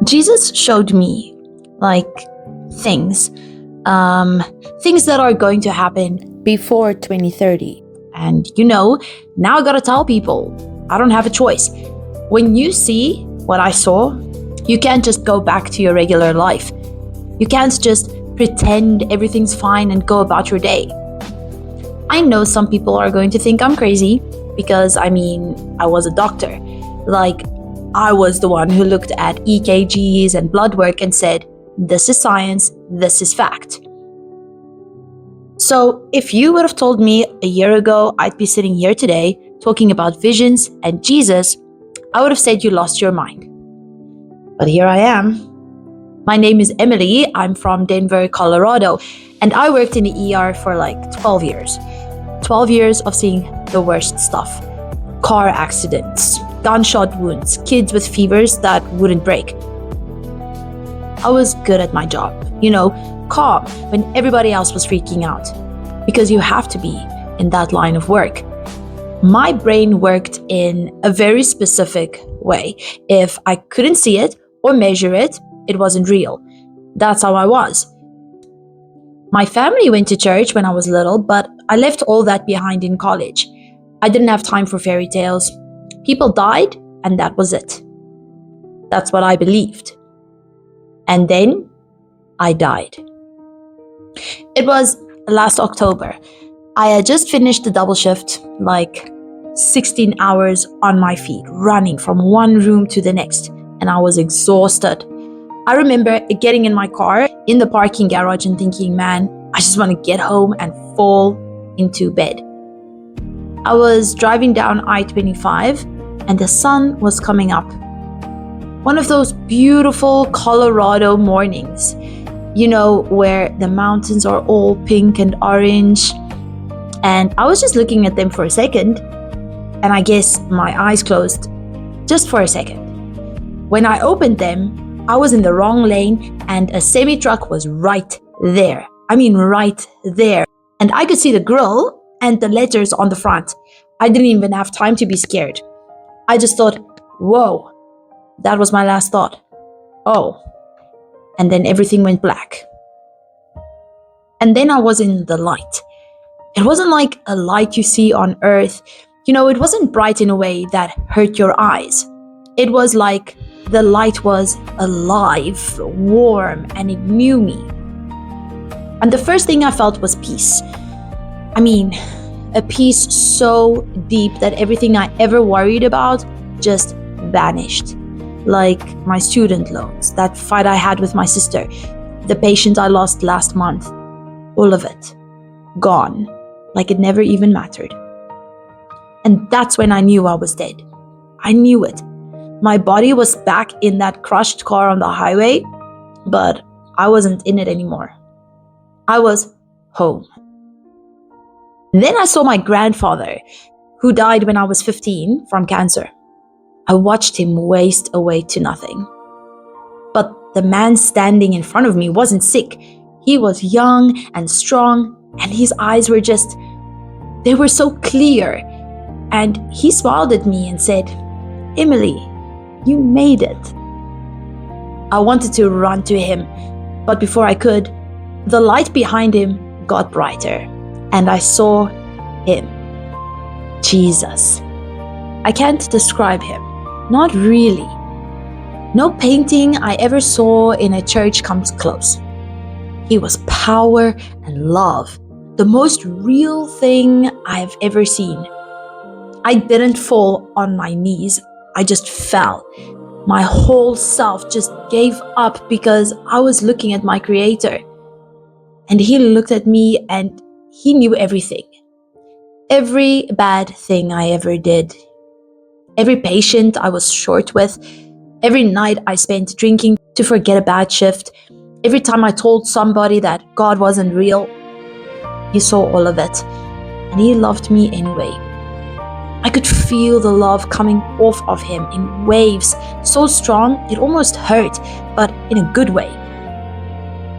Jesus showed me like things, things that are going to happen before 2030. And now I gotta tell people, I don't have a choice. When you see what I saw, you can't just go back to your regular life. You can't just pretend everything's fine and go about your day. I know some people are going to think I'm crazy because, I was a doctor. Like, I was the one who looked at EKGs and blood work and said, this is science, this is fact. So if you would have told me a year ago I'd be sitting here today talking about visions and Jesus, I would have said you lost your mind. But here I am. My name is Emily. I'm from Denver, Colorado, and I worked in the ER for like 12 years. 12 years of seeing the worst stuff. Car accidents, gunshot wounds, kids with fevers that wouldn't break. I was good at my job, calm when everybody else was freaking out, because you have to be in that line of work. My brain worked in a very specific way. If I couldn't see it or measure it, it wasn't real. That's how I was. My family went to church when I was little, but I left all that behind in college. I didn't have time for fairy tales. People died, and that was it. That's what I believed. And then I died. It was last October. I had just finished the double shift, like 16 hours on my feet, running from one room to the next, and I was exhausted. I remember getting in my car in the parking garage and thinking, man, I just want to get home and fall into bed. I was driving down I-25 and the sun was coming up. One of those beautiful Colorado mornings, where the mountains are all pink and orange. And I was just looking at them for a second, and I guess my eyes closed just for a second. When I opened them, I was in the wrong lane and a semi-truck was right there. Right there. And I could see the grille and the letters on the front. I didn't even have time to be scared. I just thought, whoa, that was my last thought. Oh. And then everything went black. And then I was in the light. It wasn't like a light you see on Earth. It wasn't bright in a way that hurt your eyes. It was like the light was alive, warm, and it knew me. And the first thing I felt was peace. A peace so deep that everything I ever worried about just vanished. Like my student loans, that fight I had with my sister, the patient I lost last month. All of it. Gone. Like it never even mattered. And that's when I knew I was dead. I knew it. My body was back in that crushed car on the highway, but I wasn't in it anymore. I was home. Then I saw my grandfather, who died when I was 15 from cancer. I watched him waste away to nothing. But the man standing in front of me wasn't sick. He was young and strong, and his eyes were they were so clear. And he smiled at me and said, Emily, you made it. I wanted to run to him, but before I could, the light behind him got brighter, and I saw him. Jesus. I can't describe him. Not really. No painting I ever saw in a church comes close. He was power and love, the most real thing I've ever seen. I didn't fall on my knees. I just fell. My whole self just gave up because I was looking at my Creator. And he looked at me and he knew everything. Every bad thing I ever did. Every patient I was short with. Every night I spent drinking to forget a bad shift. Every time I told somebody that God wasn't real. He saw all of it. And he loved me anyway. I could feel the love coming off of him in waves, so strong it almost hurt, but in a good way.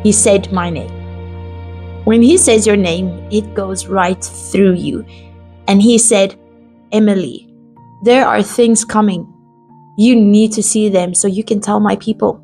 He said my name. When he says your name, it goes right through you. And he said, Emily, there are things coming. You need to see them so you can tell my people.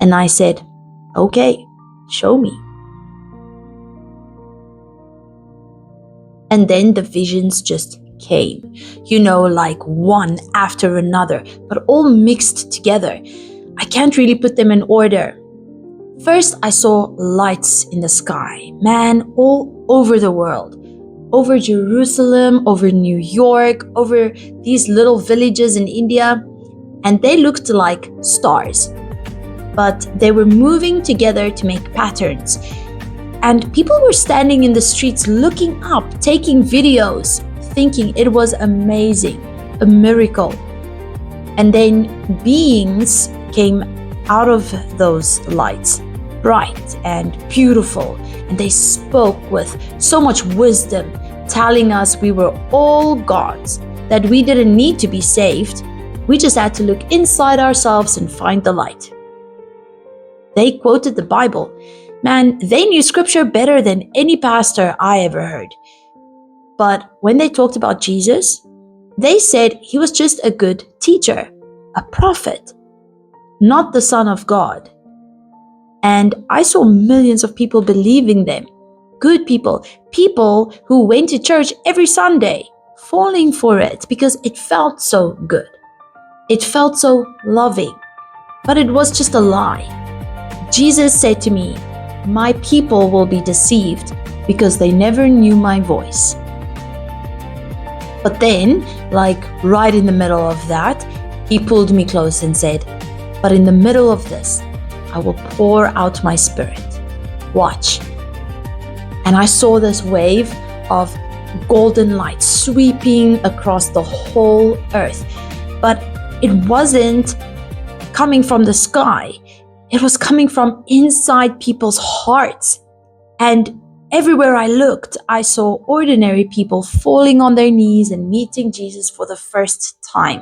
And I said, okay, show me. And then the visions just came, like one after another, but all mixed together. I can't really put them in order. First, I saw lights in the sky, all over the world. Over Jerusalem, over New York, over these little villages in India. And they looked like stars. But they were moving together to make patterns. And people were standing in the streets looking up, taking videos, thinking it was amazing, a miracle. And then beings came out of those lights, bright and beautiful. And they spoke with so much wisdom, telling us we were all gods, that we didn't need to be saved. We just had to look inside ourselves and find the light. They quoted the Bible. Man, they knew scripture better than any pastor I ever heard. But when they talked about Jesus, they said he was just a good teacher, a prophet, not the Son of God. And I saw millions of people believing them. Good people, people who went to church every Sunday, falling for it because it felt so good. It felt so loving, but it was just a lie. Jesus said to me, my people will be deceived because they never knew my voice. But then, right in the middle of that, he pulled me close and said, but in the middle of this, I will pour out my spirit. Watch. And I saw this wave of golden light sweeping across the whole earth. But it wasn't coming from the sky. It was coming from inside people's hearts. And everywhere I looked, I saw ordinary people falling on their knees and meeting Jesus for the first time.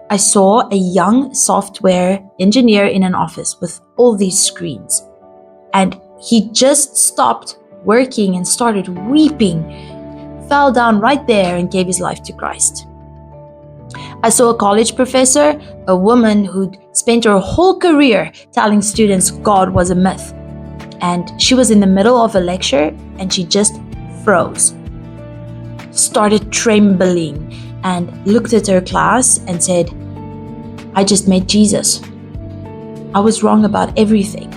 I saw a young software engineer in an office with all these screens. And he just stopped working and started weeping, fell down right there and gave his life to Christ. I saw a college professor, a woman who'd spent her whole career telling students God was a myth. And she was in the middle of a lecture and she just froze, started trembling and looked at her class and said, I just met Jesus. I was wrong about everything.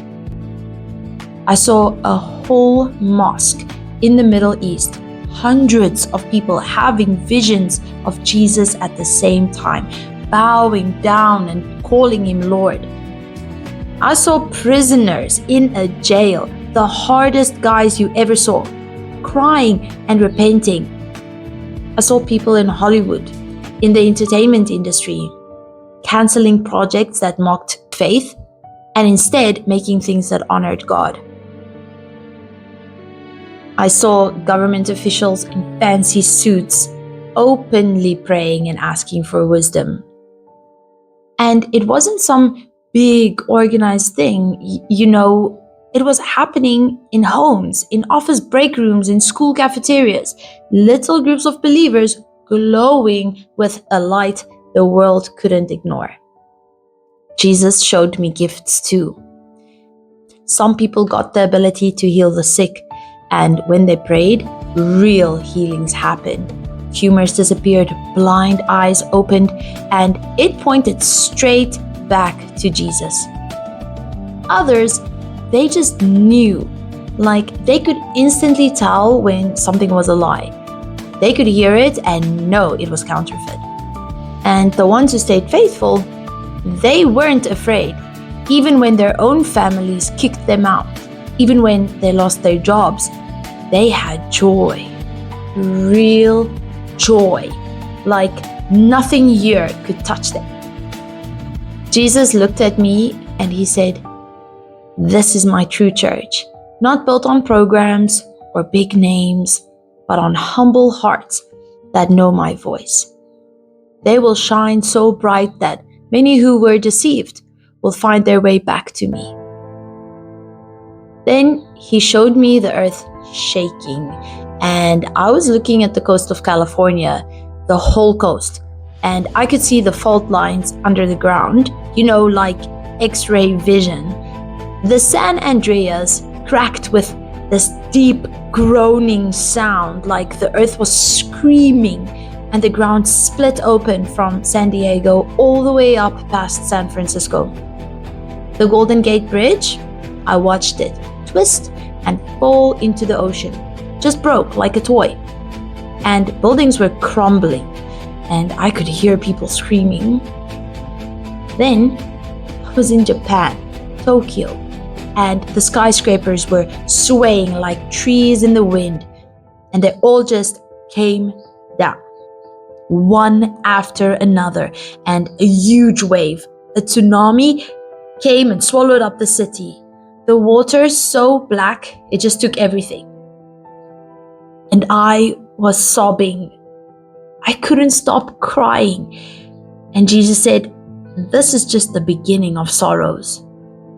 I saw a whole mosque in the Middle East, hundreds of people having visions of Jesus at the same time, bowing down and calling him Lord. I saw prisoners in a jail, the hardest guys you ever saw, crying and repenting. I saw people in Hollywood, in the entertainment industry, canceling projects that mocked faith and instead making things that honored God. I saw government officials in fancy suits openly praying and asking for wisdom. And it wasn't some big organized thing, it was happening in homes, in office break rooms, in school cafeterias, little groups of believers glowing with a light the world couldn't ignore. Jesus showed me gifts too. Some people got the ability to heal the sick, and when they prayed, real healings happened. Tumors disappeared, blind eyes opened, and it pointed straight back to Jesus. Others, they just knew, they could instantly tell when something was a lie. They could hear it and know it was counterfeit. And the ones who stayed faithful, they weren't afraid, even when their own families kicked them out, even when they lost their jobs. They had joy, real joy, like nothing here could touch them. Jesus looked at me and he said, "This is my true church, not built on programs or big names, but on humble hearts that know my voice. They will shine so bright that many who were deceived will find their way back to me." Then he showed me the earth shaking, and I was looking at the coast of California, the whole coast, and I could see the fault lines under the ground, like X-ray vision. The San Andreas cracked with this deep groaning sound, like the earth was screaming, and the ground split open from San Diego all the way up past San Francisco. The Golden Gate Bridge, I watched it twist and fall into the ocean, just broke like a toy. And buildings were crumbling, and I could hear people screaming. Then I was in Japan, Tokyo, and the skyscrapers were swaying like trees in the wind, and they all just came down, one after another, and a huge wave, a tsunami, came and swallowed up the city. The water so black, it just took everything. And I was sobbing. I couldn't stop crying. And Jesus said, "This is just the beginning of sorrows.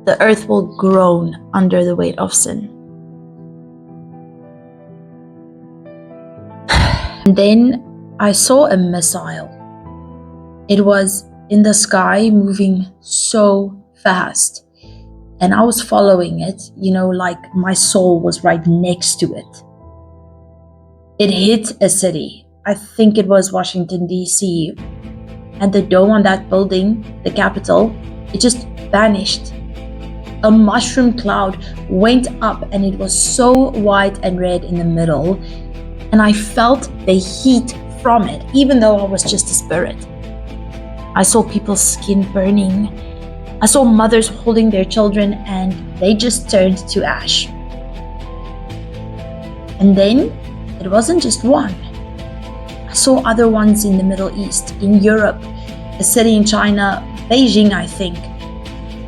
The earth will groan under the weight of sin." And then I saw a missile. It was in the sky, moving so fast. And I was following it, like my soul was right next to it. It hit a city. I think it was Washington, D.C. And the dome on that building, the Capitol, it just vanished. A mushroom cloud went up, and it was so white and red in the middle. And I felt the heat from it, even though I was just a spirit. I saw people's skin burning. I saw mothers holding their children, and they just turned to ash. And then it wasn't just one. I saw other ones in the Middle East, in Europe, a city in China, Beijing, I think,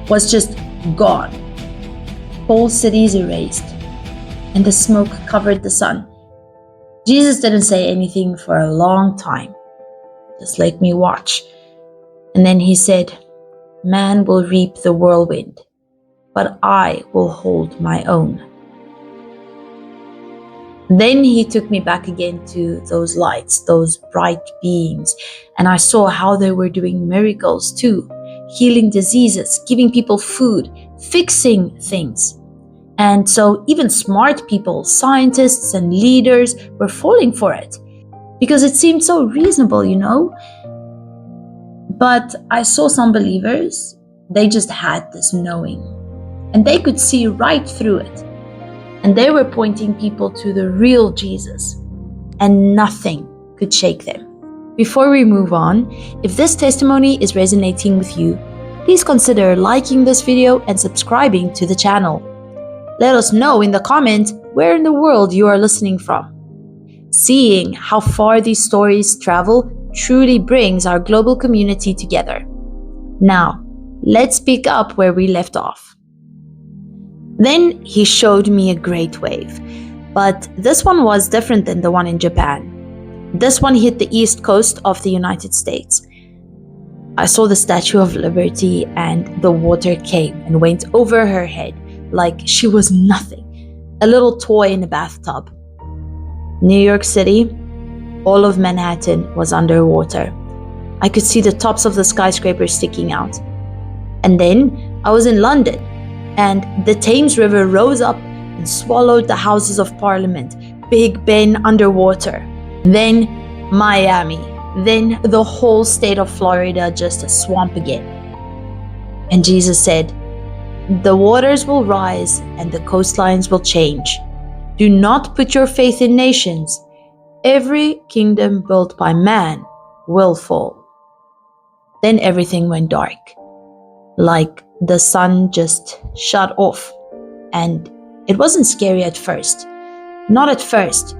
was just gone. Whole cities erased, and the smoke covered the sun. Jesus didn't say anything for a long time. Just let me watch. And then he said, "Man will reap the whirlwind, but I will hold my own." Then he took me back again to those lights, those bright beams, and I saw how they were doing miracles too, healing diseases, giving people food, fixing things. And so even smart people, scientists and leaders were falling for it because it seemed so reasonable, But I saw some believers, they just had this knowing, and they could see right through it. And they were pointing people to the real Jesus, and nothing could shake them. Before we move on, if this testimony is resonating with you, please consider liking this video and subscribing to the channel. Let us know in the comment where in the world you are listening from. Seeing how far these stories travel truly brings our global community together. Now, let's pick up where we left off. Then he showed me a great wave, but this one was different than the one in Japan. This one hit the east coast of the United States. I saw the Statue of Liberty, and the water came and went over her head like she was nothing, a little toy in a bathtub. New York City, all of Manhattan was underwater. I could see the tops of the skyscrapers sticking out. And then I was in London, and the Thames River rose up and swallowed the Houses of Parliament, Big Ben underwater. Then Miami, then the whole state of Florida, just a swamp again. And Jesus said, "The waters will rise and the coastlines will change. Do not put your faith in nations. Every kingdom built by man will fall." Then everything went dark, like the sun just shut off. And it wasn't scary at first. Not at first.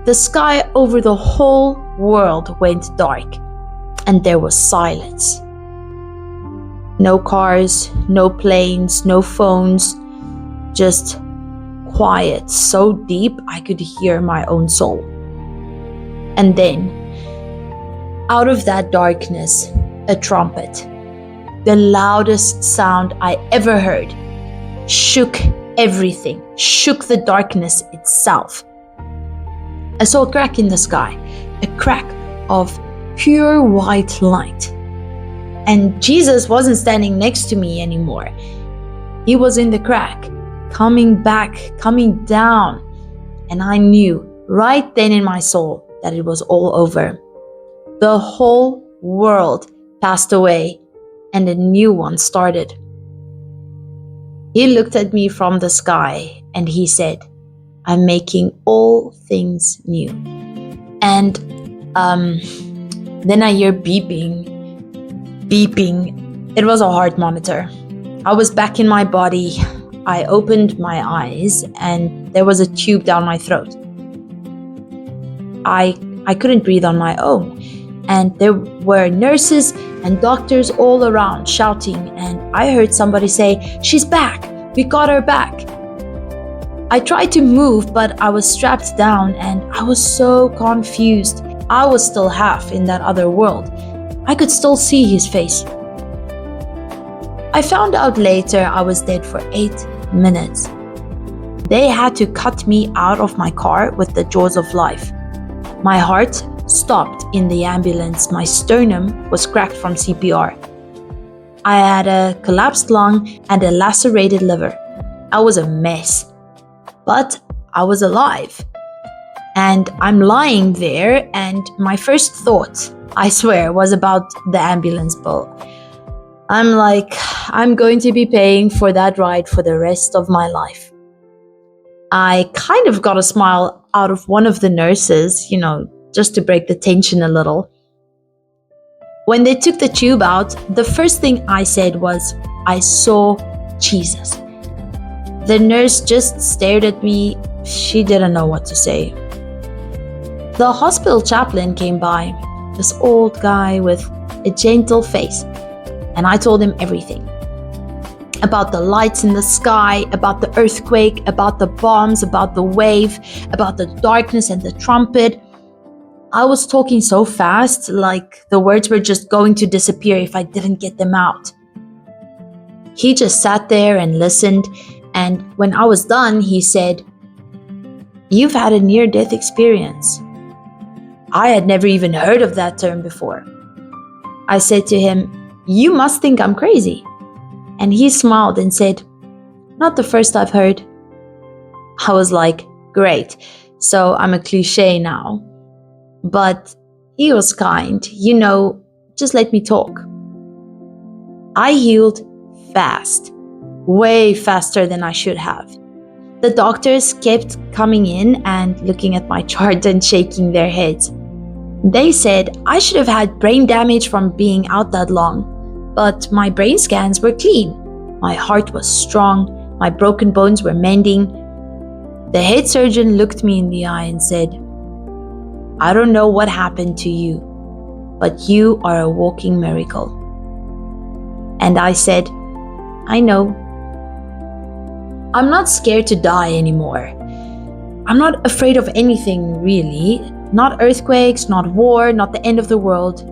The sky over the whole world went dark, and there was silence. No cars, no planes, no phones, just quiet so deep I could hear my own soul. And then, out of that darkness, a trumpet, the loudest sound I ever heard, shook everything, shook the darkness itself. I saw a crack in the sky, a crack of pure white light. And Jesus wasn't standing next to me anymore. He was in the crack, coming back, coming down. And I knew right then in my soul that it was all over. The whole world passed away and a new one started. He looked at me from the sky and he said, "I'm making all things new." And then I hear beeping. It was a heart monitor. I was back in my body. I opened my eyes and there was a tube down my throat. I couldn't breathe on my own. And there were nurses and doctors all around shouting, and I heard somebody say, "She's back, we got her back." I tried to move, but I was strapped down and I was so confused. I was still half in that other world. I could still see his face. I found out later I was dead for 8 minutes. They had to cut me out of my car with the jaws of life. My heart stopped in the ambulance. My sternum was cracked from CPR. I had a collapsed lung and a lacerated liver. I was a mess. But I was alive. And I'm lying there, and my first thought, I swear, was about the ambulance bill. I'm like, I'm going to be paying for that ride for the rest of my life. I kind of got a smile out of one of the nurses, just to break the tension a little. When they took the tube out, the first thing I said was, "I saw Jesus." The nurse just stared at me. She didn't know what to say. The hospital chaplain came by, this old guy with a gentle face, and I told him everything. About the lights in the sky, about the earthquake, about the bombs, about the wave, about the darkness and the trumpet. I was talking so fast, like the words were just going to disappear if I didn't get them out. He just sat there and listened, and when I was done, he said, "You've had a near-death experience." I had never even heard of that term before. I said to him, "You must think I'm crazy." And he smiled and said, "Not the first I've heard." I was like, great, so I'm a cliche now. But he was kind, just let me talk. I healed fast, way faster than I should have. The doctors kept coming in and looking at my chart and shaking their heads. They said I should have had brain damage from being out that long, but my brain scans were clean. My heart was strong, my broken bones were mending. The head surgeon looked me in the eye and said, "I don't know what happened to you, but you are a walking miracle." And I said, "I know. I'm not scared to die anymore. I'm not afraid of anything really, not earthquakes, not war, not the end of the world,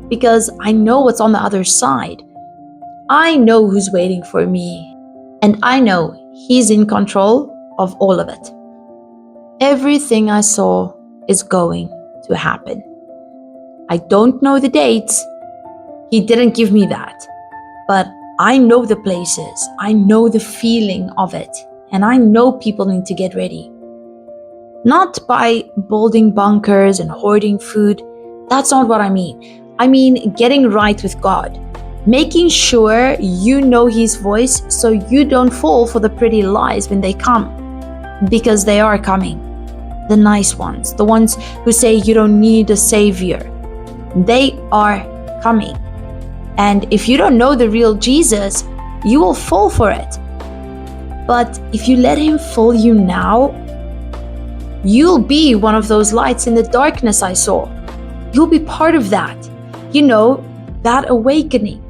because I know what's on the other side. I know who's waiting for me, and I know He's in control of all of it. Everything I saw is going to happen. I don't know the dates. He didn't give me that. But I know the places. I know the feeling of it. And I know people need to get ready. Not by building bunkers and hoarding food. That's not what I mean. I mean getting right with God. Making sure you know His voice so you don't fall for the pretty lies when they come. Because they are coming. The nice ones. The ones who say you don't need a savior. They are coming. And if you don't know the real Jesus, you will fall for it. But if you let Him fool you now, you'll be one of those lights in the darkness I saw. You'll be part of that. That awakening.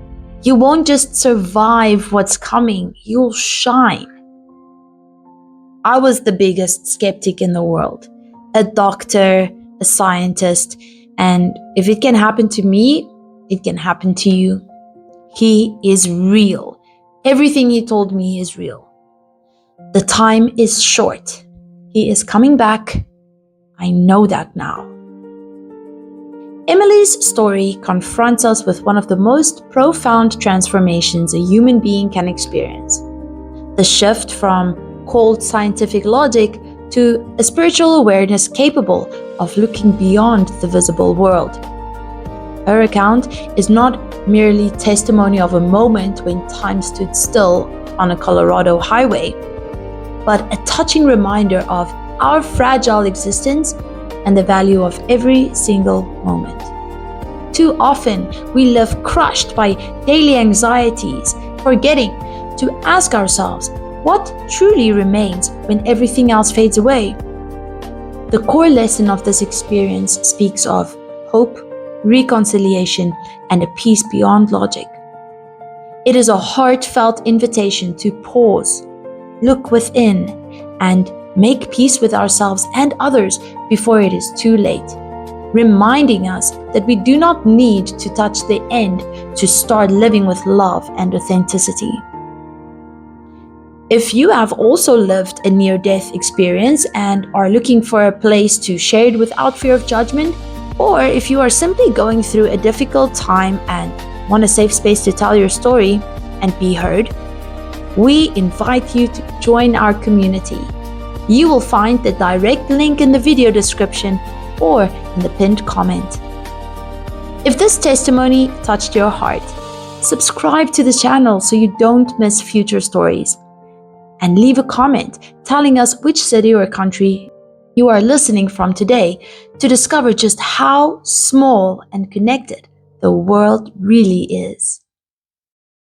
You won't just survive what's coming. You'll shine. I was the biggest skeptic in the world. A doctor, a scientist, and if it can happen to me, it can happen to you. He is real. Everything He told me is real. The time is short. He is coming back. I know that now. Emily's story confronts us with one of the most profound transformations a human being can experience. The shift from cold scientific logic to a spiritual awareness capable of looking beyond the visible world. Her account is not merely testimony of a moment when time stood still on a Colorado highway, but a touching reminder of our fragile existence and the value of every single moment. Too often, we live crushed by daily anxieties, forgetting to ask ourselves what truly remains when everything else fades away. The core lesson of this experience speaks of hope, reconciliation, and a peace beyond logic. It is a heartfelt invitation to pause, look within, and make peace with ourselves and others before it is too late, reminding us that we do not need to touch the end to start living with love and authenticity. If you have also lived a near-death experience and are looking for a place to share it without fear of judgment, or if you are simply going through a difficult time and want a safe space to tell your story and be heard, we invite you to join our community. You will find the direct link in the video description or in the pinned comment. If this testimony touched your heart, subscribe to the channel so you don't miss future stories. And leave a comment telling us which city or country you are listening from today to discover just how small and connected the world really is.